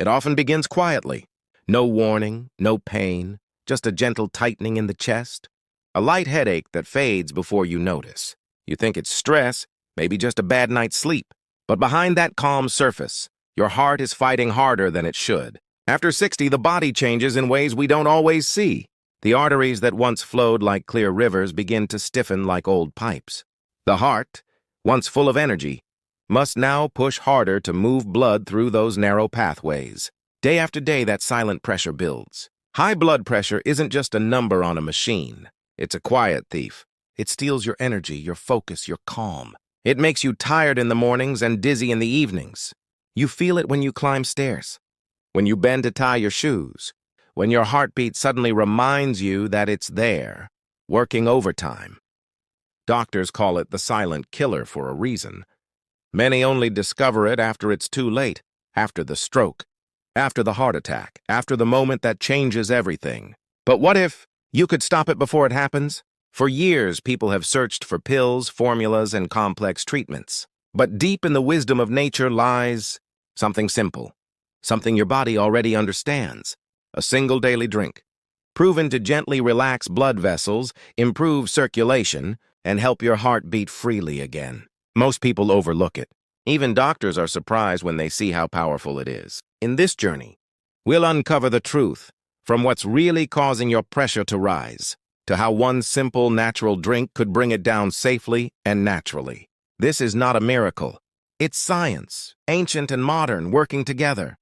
It often begins quietly. No warning, no pain, just a gentle tightening in the chest. A light headache that fades before you notice. You think it's stress, maybe just a bad night's sleep. But behind that calm surface, your heart is fighting harder than it should. After 60, the body changes in ways we don't always see. The arteries that once flowed like clear rivers begin to stiffen like old pipes. The heart, once full of energy, must now push harder to move blood through those narrow pathways. Day after day, that silent pressure builds. High blood pressure isn't just a number on a machine. It's a quiet thief. It steals your energy, your focus, your calm. It makes you tired in the mornings and dizzy in the evenings. You feel it when you climb stairs, when you bend to tie your shoes, when your heartbeat suddenly reminds you that it's there, working overtime. Doctors call it the silent killer for a reason. Many only discover it after it's too late, after the stroke, after the heart attack, after the moment that changes everything. But what if you could stop it before it happens? For years, people have searched for pills, formulas, and complex treatments. But deep in the wisdom of nature lies something simple, something your body already understands. A single daily drink, proven to gently relax blood vessels, improve circulation, and help your heart beat freely again. Most people overlook it. Even doctors are surprised when they see how powerful it is. In this journey, we'll uncover the truth from what's really causing your pressure to rise, to how one simple natural drink could bring it down safely and naturally. This is not a miracle. It's science, ancient and modern, working together.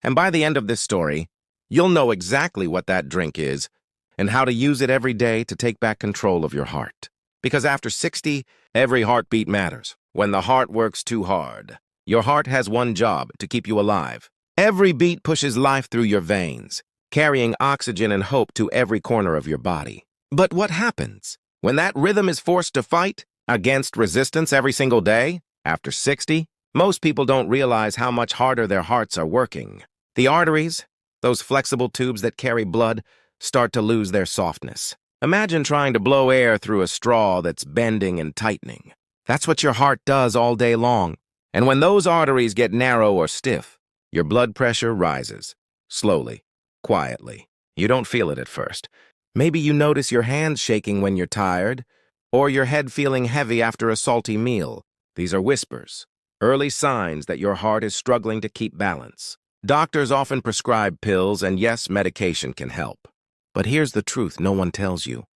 And by the end of this story, you'll know exactly what that drink is and how to use it every day to take back control of your heart. Because after 60, every heartbeat matters. When the heart works too hard, your heart has one job: to keep you alive. Every beat pushes life through your veins, carrying oxygen and hope to every corner of your body. But what happens when that rhythm is forced to fight against resistance every single day? After 60, most people don't realize how much harder their hearts are working. The arteries, those flexible tubes that carry blood, start to lose their softness. Imagine trying to blow air through a straw that's bending and tightening. That's what your heart does all day long. And when those arteries get narrow or stiff, your blood pressure rises, slowly, quietly. You don't feel it at first. Maybe you notice your hands shaking when you're tired, or your head feeling heavy after a salty meal. These are whispers, early signs that your heart is struggling to keep balance. Doctors often prescribe pills, and yes, medication can help. But here's the truth no one tells you.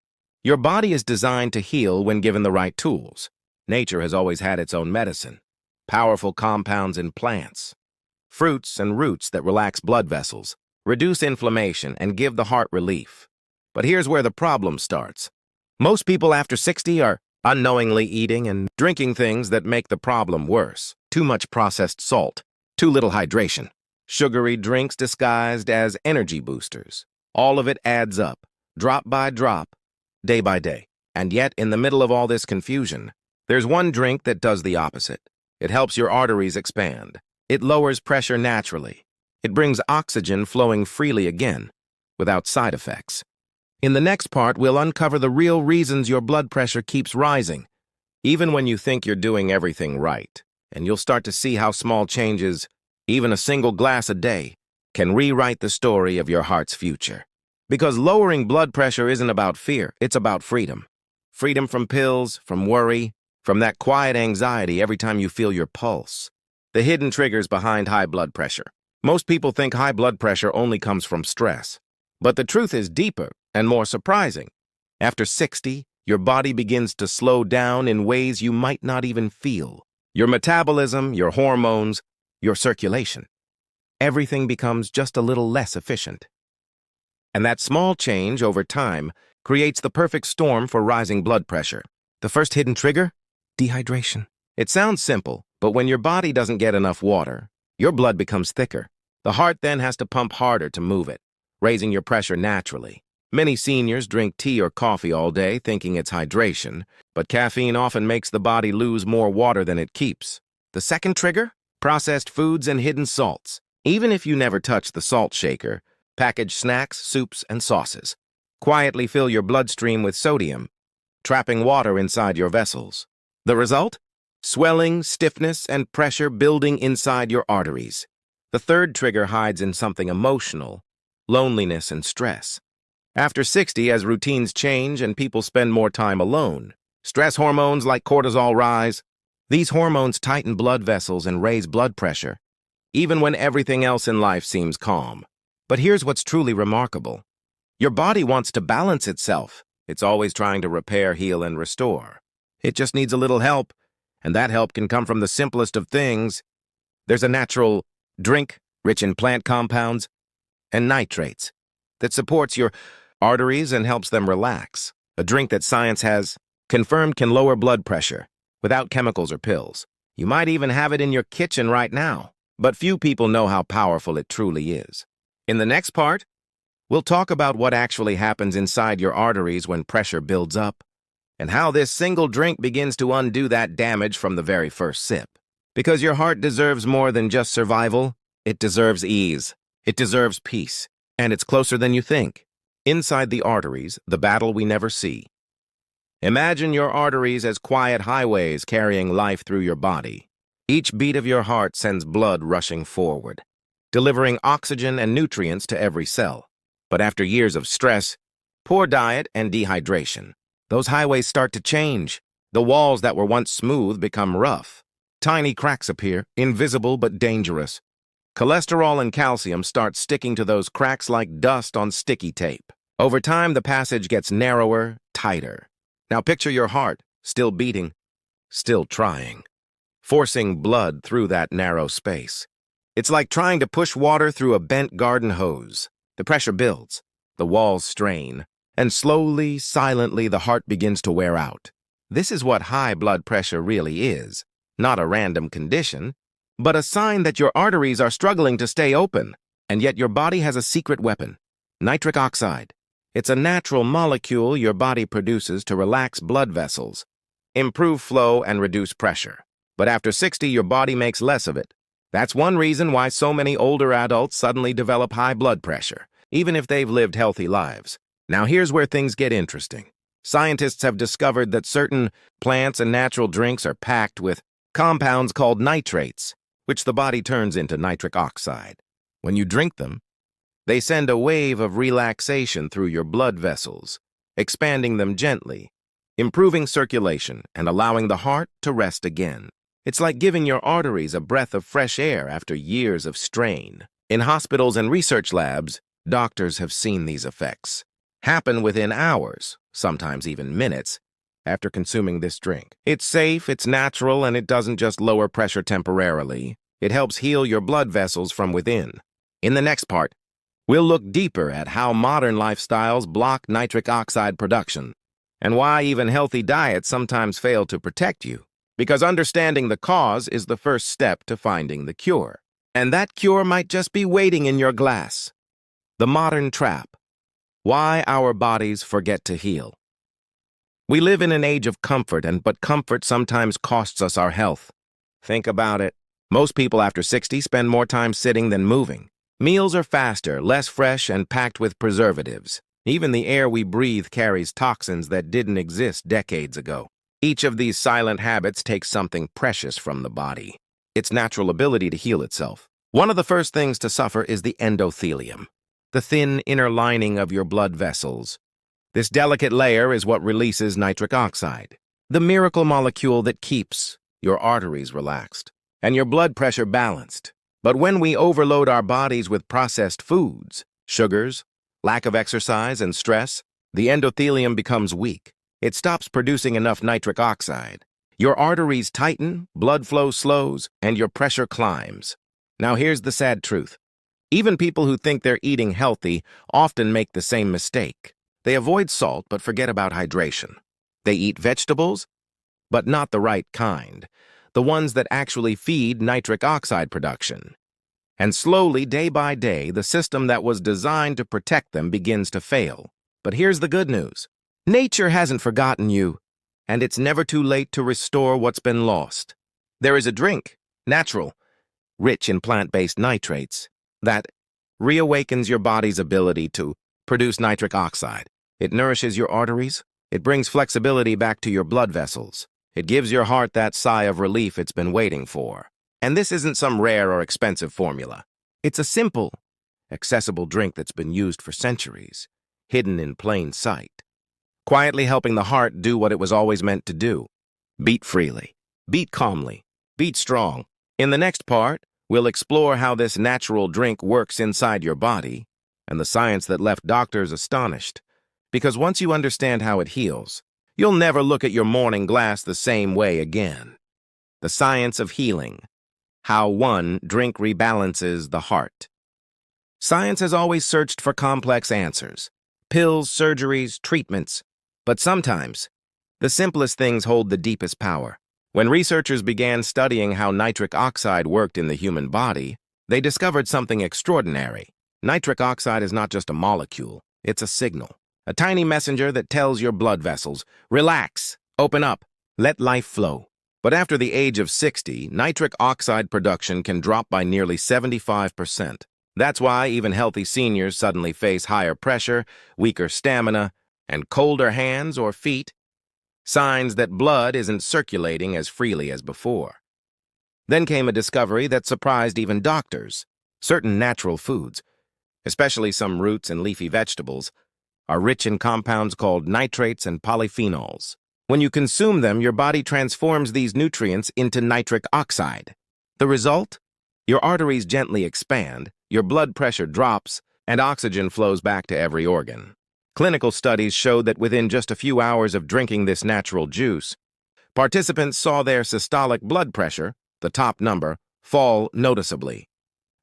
Your body is designed to heal when given the right tools. Nature has always had its own medicine. Powerful compounds in plants, fruits and roots that relax blood vessels, reduce inflammation, and give the heart relief. But here's where the problem starts. Most people after 60 are unknowingly eating and drinking things that make the problem worse. Too much processed salt, too little hydration, sugary drinks disguised as energy boosters. All of it adds up, drop by drop, day by day. And yet, in the middle of all this confusion, there's one drink that does the opposite. It helps your arteries expand. It lowers pressure naturally. It brings oxygen flowing freely again, without side effects. In the next part, we'll uncover the real reasons your blood pressure keeps rising, even when you think you're doing everything right. And you'll start to see how small changes, even a single glass a day, can rewrite the story of your heart's future. Because lowering blood pressure isn't about fear, it's about freedom. Freedom from pills, from worry, from that quiet anxiety every time you feel your pulse. The hidden triggers behind high blood pressure. Most people think high blood pressure only comes from stress. But the truth is deeper and more surprising. After 60, your body begins to slow down in ways you might not even feel. Your metabolism, your hormones, your circulation. Everything becomes just a little less efficient. And that small change over time creates the perfect storm for rising blood pressure. The first hidden trigger? Dehydration. It sounds simple, but when your body doesn't get enough water, your blood becomes thicker. The heart then has to pump harder to move it, raising your pressure naturally. Many seniors drink tea or coffee all day thinking it's hydration, but caffeine often makes the body lose more water than it keeps. The second trigger? Processed foods and hidden salts. Even if you never touch the salt shaker, packaged snacks, soups, and sauces quietly fill your bloodstream with sodium, trapping water inside your vessels. The result? Swelling, stiffness, and pressure building inside your arteries. The third trigger hides in something emotional, loneliness and stress. After 60, as routines change and people spend more time alone, stress hormones like cortisol rise. These hormones tighten blood vessels and raise blood pressure, even when everything else in life seems calm. But here's what's truly remarkable. Your body wants to balance itself. It's always trying to repair, heal, and restore. It just needs a little help, and that help can come from the simplest of things. There's a natural drink rich in plant compounds and nitrates that supports your arteries and helps them relax. A drink that science has confirmed can lower blood pressure without chemicals or pills. You might even have it in your kitchen right now, but few people know how powerful it truly is. In the next part, we'll talk about what actually happens inside your arteries when pressure builds up, and how this single drink begins to undo that damage from the very first sip. Because your heart deserves more than just survival, it deserves ease, it deserves peace, and it's closer than you think. Inside the arteries, the battle we never see. Imagine your arteries as quiet highways carrying life through your body. Each beat of your heart sends blood rushing forward, delivering oxygen and nutrients to every cell. But after years of stress, poor diet, and dehydration, those highways start to change. The walls that were once smooth become rough. Tiny cracks appear, invisible but dangerous. Cholesterol and calcium start sticking to those cracks like dust on sticky tape. Over time, the passage gets narrower, tighter. Now picture your heart, still beating, still trying, forcing blood through that narrow space. It's like trying to push water through a bent garden hose. The pressure builds, the walls strain, and slowly, silently, the heart begins to wear out. This is what high blood pressure really is. Not a random condition, but a sign that your arteries are struggling to stay open. And yet your body has a secret weapon, nitric oxide. It's a natural molecule your body produces to relax blood vessels, improve flow, and reduce pressure. But after 60, your body makes less of it. That's one reason why so many older adults suddenly develop high blood pressure, even if they've lived healthy lives. Now here's where things get interesting. Scientists have discovered that certain plants and natural drinks are packed with compounds called nitrates, which the body turns into nitric oxide. When you drink them, they send a wave of relaxation through your blood vessels, expanding them gently, improving circulation, and allowing the heart to rest again. It's like giving your arteries a breath of fresh air after years of strain. In hospitals and research labs, doctors have seen these effects happen within hours, sometimes even minutes, after consuming this drink. It's safe, it's natural, and it doesn't just lower pressure temporarily. It helps heal your blood vessels from within. In the next part, we'll look deeper at how modern lifestyles block nitric oxide production, and why even healthy diets sometimes fail to protect you. Because understanding the cause is the first step to finding the cure. And that cure might just be waiting in your glass. The modern trap. Why our bodies forget to heal. We live in an age of comfort, but comfort sometimes costs us our health. Think about it. Most people after 60 spend more time sitting than moving. Meals are faster, less fresh, and packed with preservatives. Even the air we breathe carries toxins that didn't exist decades ago. Each of these silent habits takes something precious from the body, its natural ability to heal itself. One of the first things to suffer is the endothelium, the thin inner lining of your blood vessels. This delicate layer is what releases nitric oxide, the miracle molecule that keeps your arteries relaxed and your blood pressure balanced. But when we overload our bodies with processed foods, sugars, lack of exercise, and stress, the endothelium becomes weak. It stops producing enough nitric oxide. Your arteries tighten, blood flow slows, and your pressure climbs. Now here's the sad truth. Even people who think they're eating healthy often make the same mistake. They avoid salt but forget about hydration. They eat vegetables, but not the right kind, the ones that actually feed nitric oxide production. And slowly, day by day, the system that was designed to protect them begins to fail. But here's the good news. Nature hasn't forgotten you, and it's never too late to restore what's been lost. There is a drink, natural, rich in plant-based nitrates, that reawakens your body's ability to produce nitric oxide. It nourishes your arteries. It brings flexibility back to your blood vessels. It gives your heart that sigh of relief it's been waiting for. And this isn't some rare or expensive formula. It's a simple, accessible drink that's been used for centuries, hidden in plain sight, quietly helping the heart do what it was always meant to do: beat freely, beat calmly, beat strong. In the next part, we'll explore how this natural drink works inside your body and the science that left doctors astonished. Because once you understand how it heals, you'll never look at your morning glass the same way again. The science of healing. How one drink rebalances the heart. Science has always searched for complex answers: pills, surgeries, treatments. But sometimes, the simplest things hold the deepest power. When researchers began studying how nitric oxide worked in the human body, they discovered something extraordinary. Nitric oxide is not just a molecule, it's a signal. A tiny messenger that tells your blood vessels, relax, open up, let life flow. But after the age of 60, nitric oxide production can drop by nearly 75%. That's why even healthy seniors suddenly face higher pressure, weaker stamina, and colder hands or feet. Signs that blood isn't circulating as freely as before. Then came a discovery that surprised even doctors. Certain natural foods, especially some roots and leafy vegetables, are rich in compounds called nitrates and polyphenols. When you consume them, your body transforms these nutrients into nitric oxide. The result? Your arteries gently expand, your blood pressure drops, and oxygen flows back to every organ. Clinical studies showed that within just a few hours of drinking this natural juice, participants saw their systolic blood pressure, the top number, fall noticeably.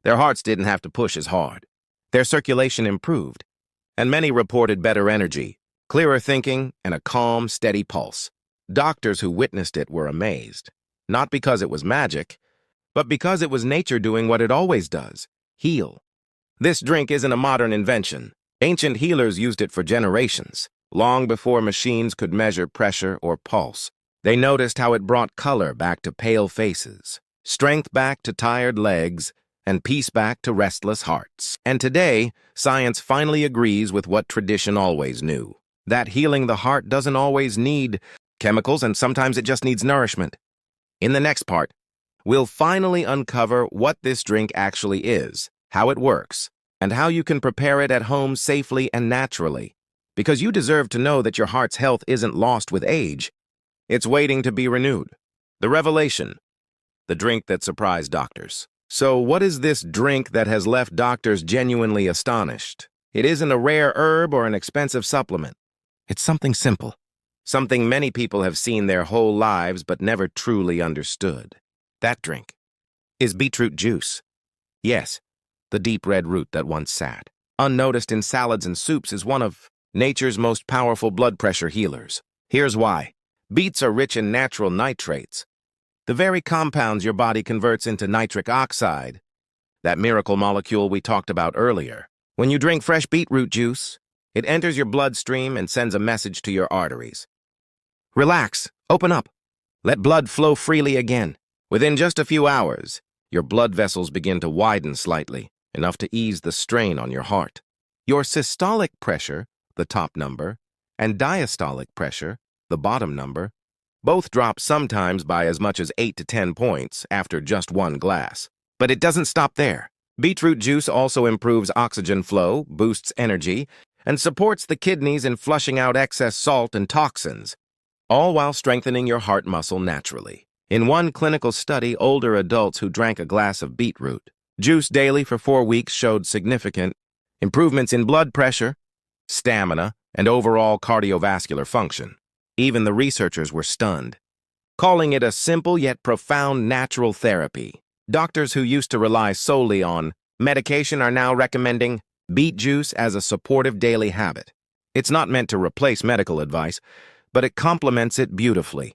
Their hearts didn't have to push as hard. Their circulation improved, and many reported better energy, clearer thinking, and a calm, steady pulse. Doctors who witnessed it were amazed, not because it was magic, but because it was nature doing what it always does: heal. This drink isn't a modern invention. Ancient healers used it for generations, long before machines could measure pressure or pulse. They noticed how it brought color back to pale faces, strength back to tired legs, and peace back to restless hearts. And today, science finally agrees with what tradition always knew: that healing the heart doesn't always need chemicals, and sometimes it just needs nourishment. In the next part, we'll finally uncover what this drink actually is, how it works, and how you can prepare it at home safely and naturally. Because you deserve to know that your heart's health isn't lost with age. It's waiting to be renewed. The revelation. The drink that surprised doctors. So what is this drink that has left doctors genuinely astonished? It isn't a rare herb or an expensive supplement. It's something simple. Something many people have seen their whole lives but never truly understood. That drink is beetroot juice. Yes, the deep red root that once sat, unnoticed in salads and soups, is one of nature's most powerful blood pressure healers. Here's why. Beets are rich in natural nitrates, the very compounds your body converts into nitric oxide, that miracle molecule we talked about earlier. When you drink fresh beetroot juice, it enters your bloodstream and sends a message to your arteries. Relax, open up, let blood flow freely again. Within just a few hours, your blood vessels begin to widen slightly, enough to ease the strain on your heart. Your systolic pressure, the top number, and diastolic pressure, the bottom number, both drop sometimes by as much as 8 to 10 points after just one glass. But it doesn't stop there. Beetroot juice also improves oxygen flow, boosts energy, and supports the kidneys in flushing out excess salt and toxins, all while strengthening your heart muscle naturally. In one clinical study, older adults who drank a glass of beetroot juice daily for 4 weeks showed significant improvements in blood pressure, stamina, and overall cardiovascular function. Even the researchers were stunned, calling it a simple yet profound natural therapy. Doctors who used to rely solely on medication are now recommending beet juice as a supportive daily habit. It's not meant to replace medical advice, but it complements it beautifully,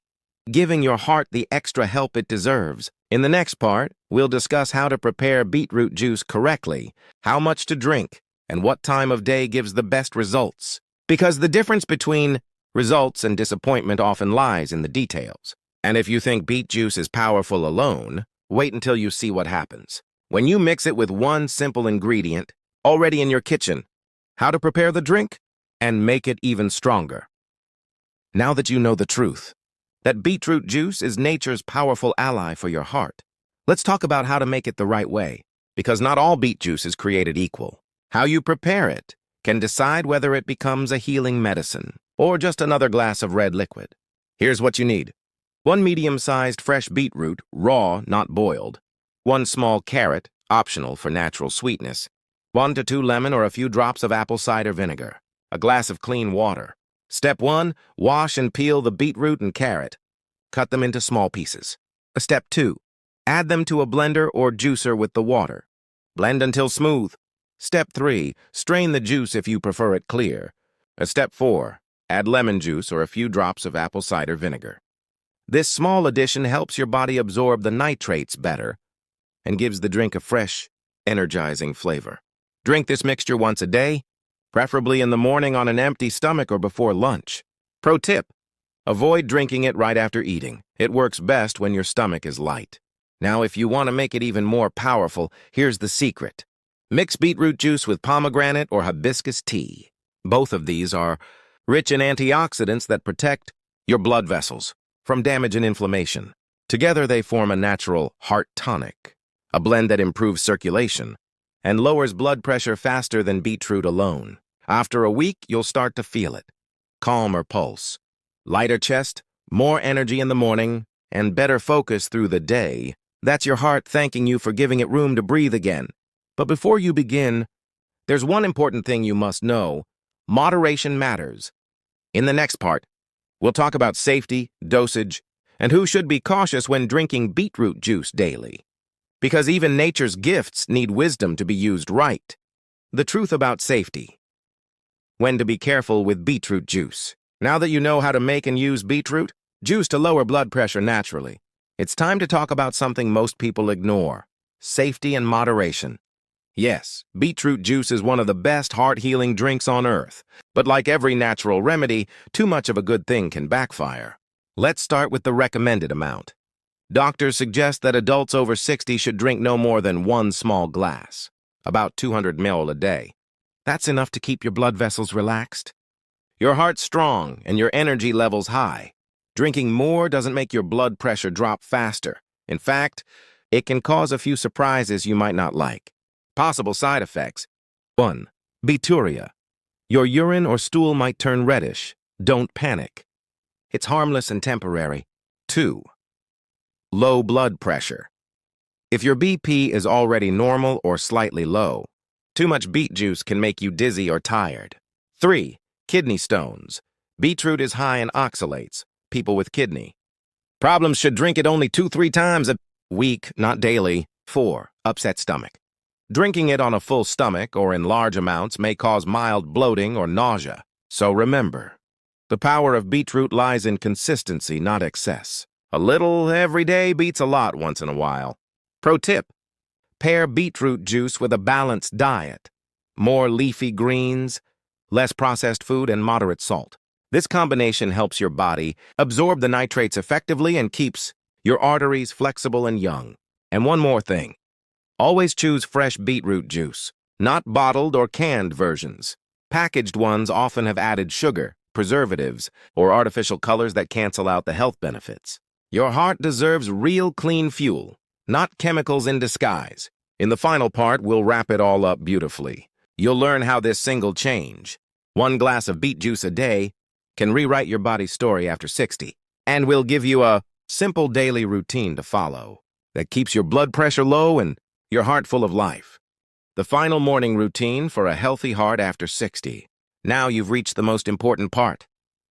giving your heart the extra help it deserves. In the next part, we'll discuss how to prepare beetroot juice correctly, how much to drink, and what time of day gives the best results. Because the difference between results and disappointment often lies in the details. And if you think beet juice is powerful alone, wait until you see what happens when you mix it with one simple ingredient already in your kitchen: how to prepare the drink and make it even stronger. Now that you know the truth, that beetroot juice is nature's powerful ally for your heart, let's talk about how to make it the right way. because not all beet juice is created equal. How you prepare it can decide whether it becomes a healing medicine or just another glass of red liquid. Here's what you need. 1 medium-sized fresh beetroot, raw, not boiled. 1 small carrot, optional for natural sweetness. 1 to 2 lemon or a few drops of apple cider vinegar. A glass of clean water. Step 1, wash and peel the beetroot and carrot. Cut them into small pieces. Step 2, add them to a blender or juicer with the water. Blend until smooth. Step 3, strain the juice if you prefer it clear. Step 4, add lemon juice or a few drops of apple cider vinegar. This small addition helps your body absorb the nitrates better and gives the drink a fresh, energizing flavor. Drink this mixture once a day, preferably in the morning on an empty stomach or before lunch. Pro tip: avoid drinking it right after eating. It works best when your stomach is light. Now, if you want to make it even more powerful, here's the secret. Mix beetroot juice with pomegranate or hibiscus tea. Both of these are rich in antioxidants that protect your blood vessels from damage and inflammation. Together, they form a natural heart tonic, a blend that improves circulation and lowers blood pressure faster than beetroot alone. After a week, you'll start to feel it. Calmer pulse, lighter chest, more energy in the morning, and better focus through the day. That's your heart thanking you for giving it room to breathe again. But before you begin, there's one important thing you must know. Moderation matters. In the next part, we'll talk about safety, dosage, and who should be cautious when drinking beetroot juice daily. Because even nature's gifts need wisdom to be used right. The truth about safety. When to be careful with beetroot juice. Now that you know how to make and use beetroot juice to lower blood pressure naturally, it's time to talk about something most people ignore: safety and moderation. Yes, beetroot juice is one of the best heart-healing drinks on earth, but like every natural remedy, too much of a good thing can backfire. Let's start with the recommended amount. Doctors suggest that adults over 60 should drink no more than 1 small glass, about 200 ml a day. That's enough to keep your blood vessels relaxed, your heart strong, and your energy levels high. Drinking more doesn't make your blood pressure drop faster. In fact, it can cause a few surprises you might not like. Possible side effects. 1. Bituria. Your urine or stool might turn reddish. Don't panic. It's harmless and temporary. 2. Low blood pressure. If your BP is already normal or slightly low, too much beet juice can make you dizzy or tired. 3. Kidney stones. Beetroot is high in oxalates. People with kidney problems should drink it only 2-3 times a week, not daily. 4. Upset stomach. Drinking it on a full stomach or in large amounts may cause mild bloating or nausea. So remember, the power of beetroot lies in consistency, not excess. A little every day beats a lot once in a while. Pro tip: pair beetroot juice with a balanced diet. More leafy greens, less processed food, and moderate salt. This combination helps your body absorb the nitrates effectively and keeps your arteries flexible and young. And one more thing. Always choose fresh beetroot juice, not bottled or canned versions. Packaged ones often have added sugar, preservatives, or artificial colors that cancel out the health benefits. Your heart deserves real clean fuel, not chemicals in disguise. In the final part, we'll wrap it all up beautifully. You'll learn how this single change, 1 glass of beet juice a day, can rewrite your body's story after 60. And we'll give you a simple daily routine to follow that keeps your blood pressure low and your heart full of life. The final morning routine for a healthy heart after 60. Now you've reached the most important part: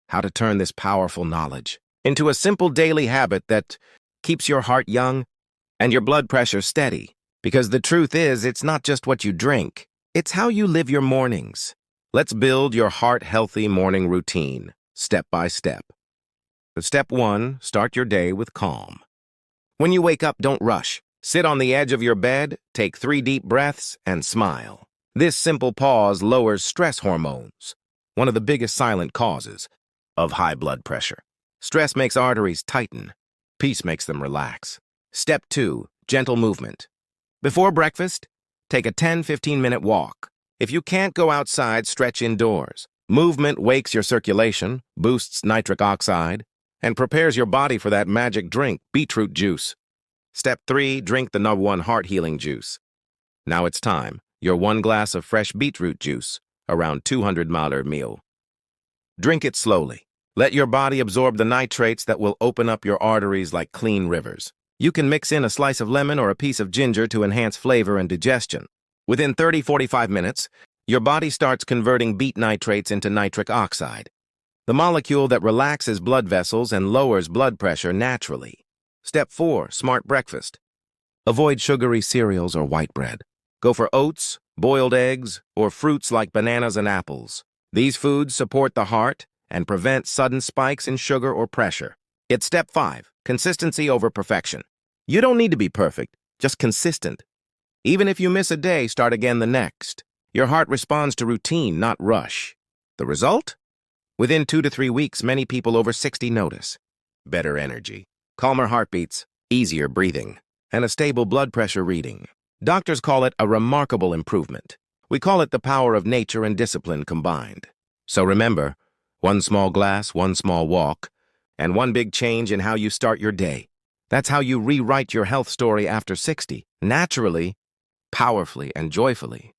how to turn this powerful knowledge into a simple daily habit that keeps your heart young and your blood pressure steady. Because the truth is, it's not just what you drink, it's how you live your mornings. Let's build your heart-healthy morning routine, step by step. Step 1, start your day with calm. When you wake up, don't rush. Sit on the edge of your bed, take 3 deep breaths, and smile. This simple pause lowers stress hormones, one of the biggest silent causes of high blood pressure. Stress makes arteries tighten. Peace makes them relax. Step 2, gentle movement. Before breakfast, take a 10-15-minute walk. If you can't go outside, stretch indoors. Movement wakes your circulation, boosts nitric oxide, and prepares your body for that magic drink, beetroot juice. Step 3, drink the #1 heart-healing juice. Now it's time. Your 1 glass of fresh beetroot juice, around 200 ml meal. Drink it slowly. Let your body absorb the nitrates that will open up your arteries like clean rivers. You can mix in a slice of lemon or a piece of ginger to enhance flavor and digestion. Within 30-45 minutes, your body starts converting beet nitrates into nitric oxide, the molecule that relaxes blood vessels and lowers blood pressure naturally. Step 4. Smart breakfast. Avoid sugary cereals or white bread. Go for oats, boiled eggs, or fruits like bananas and apples. These foods support the heart and prevent sudden spikes in sugar or pressure. It's step 5. Consistency over perfection. You don't need to be perfect, just consistent. Even if you miss a day, start again the next. Your heart responds to routine, not rush. The result? Within 2 to 3 weeks, many people over 60 notice better energy, calmer heartbeats, easier breathing, and a stable blood pressure reading. Doctors call it a remarkable improvement. We call it the power of nature and discipline combined. So remember, 1 small glass, 1 small walk, and 1 big change in how you start your day. That's how you rewrite your health story after 60, naturally, powerfully, and joyfully.